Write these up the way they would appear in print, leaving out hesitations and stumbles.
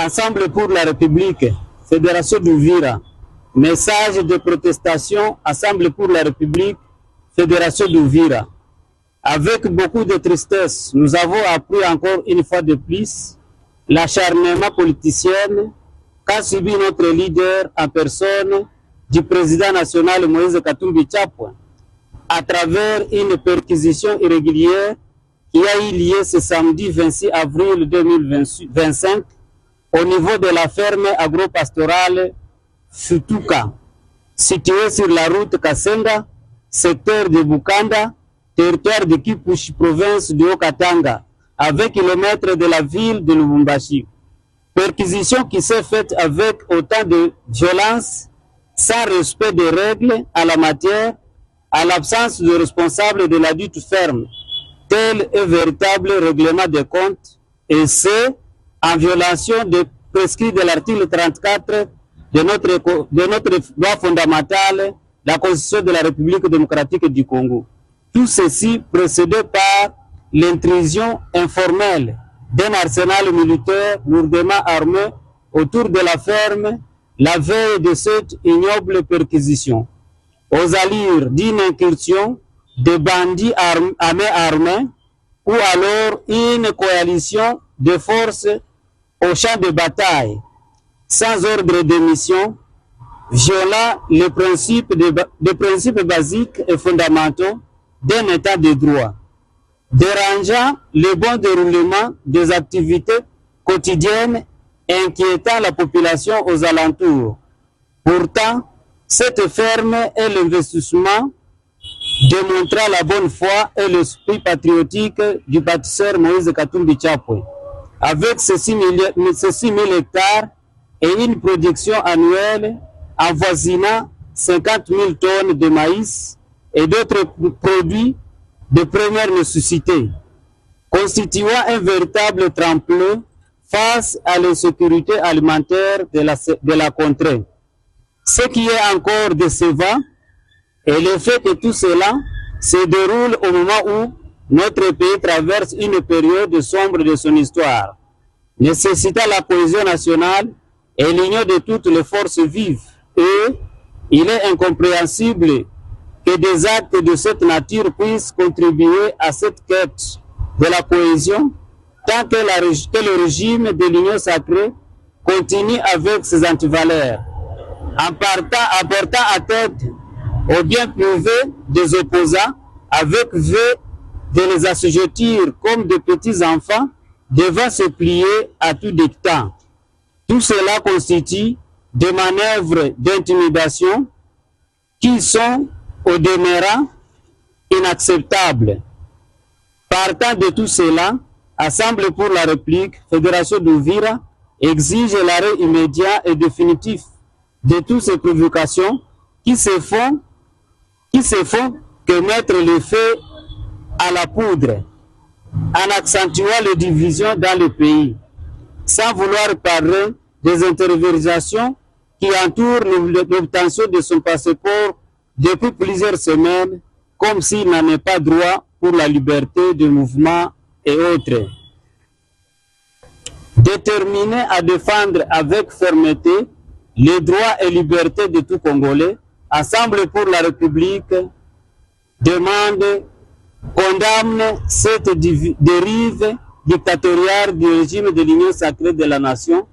Ensemble pour la République, Fédération d'Uvira. Message de protestation, Ensemble pour la République, Fédération d'Uvira. Avec beaucoup de tristesse, nous avons appris encore une fois de plus l'acharnement politicien qu'a subi notre leader en personne du président national Moïse Katumbi Chapwe à travers une perquisition irrégulière qui a eu lieu ce samedi 26 avril 2025 au niveau de la ferme agro-pastorale Futuka, située sur la route Kasenga, secteur de Bukanda, territoire de Kipushi, province de Haut-Katanga, à 20 km de la ville de Lubumbashi. Perquisition qui s'est faite avec autant de violence, sans respect des règles à la matière, à l'absence de responsable de la dite ferme, tel un véritable règlement des comptes, et c'est en violation des prescrits de l'article 34 de notre loi fondamentale, la Constitution de la République démocratique du Congo. Tout ceci précédé par l'intrusion informelle d'un arsenal militaire lourdement armé autour de la ferme la veille de cette ignoble perquisition. Aux allures d'une incursion de bandits armés ou alors une coalition de forces au champ de bataille, sans ordre de mission, violant les principes basiques et fondamentaux d'un état de droit, dérangeant le bon déroulement des activités quotidiennes, inquiétant la population aux alentours. Pourtant, cette ferme est l'investissement démontrant la bonne foi et l'esprit patriotique du bâtisseur Moïse Katumbi Chapwe. Avec ces 6 000 hectares et une production annuelle avoisinant 50 000 tonnes de maïs et d'autres produits de première nécessité, constituant un véritable tremplin face à l'insécurité alimentaire de la contrée. Ce qui est encore décevant est le fait que tout cela se déroule au moment où notre pays traverse une période sombre de son histoire, nécessitant la cohésion nationale et l'union de toutes les forces vives. Et il est incompréhensible que des actes de cette nature puissent contribuer à cette quête de la cohésion, tant que le régime de l'Union sacrée continue avec ses antivaleurs, en portant à tête au bien privé des opposants, avec vœu de les assujettir comme de petits enfants devant se plier à tout dictat. Tout cela constitue des manœuvres d'intimidation qui sont au demeurant inacceptables. Partant de tout cela, Assemblée pour la République, Fédération d'Uvira exige l'arrêt immédiat et définitif de toutes ces provocations qui se font que mettre le feu à la poudre, en accentuant les divisions dans le pays, sans vouloir parler des interventions qui entourent l'obtention de son passeport depuis plusieurs semaines, comme s'il n'en est pas droit pour la liberté de mouvement et autres. Déterminé à défendre avec fermeté les droits et libertés de tout Congolais, Assemblée pour la République condamne cette dérive dictatoriale du régime de l'Union sacrée de la nation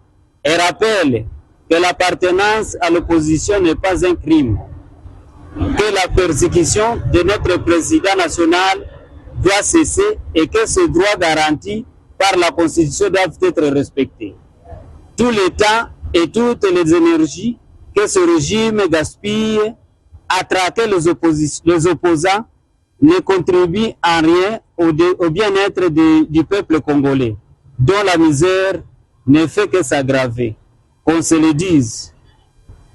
et rappelle que l'appartenance à l'opposition n'est pas un crime, que la persécution de notre président national doit cesser et que ce droit garanti par la Constitution doivent être respectés. Tout le temps et toutes les énergies que ce régime gaspille à traquer les opposants ne contribuent en rien au bien-être du peuple congolais, dont la misère ne fait que s'aggraver. Qu'on se le dise,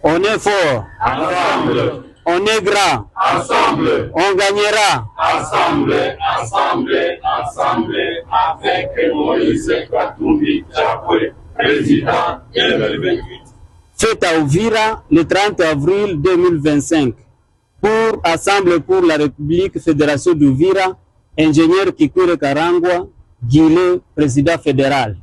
on est fort, ensemble. On est grand, ensemble. On gagnera, ensemble, ensemble, ensemble, avec Moïse Katumbi Chapwe, président 2028. Fait à Uvira le 30 avril 2025 pour Assemblée pour la République, Fédération d'Uvira, ingénieur Kikure Karangwa, Guilé, président fédéral.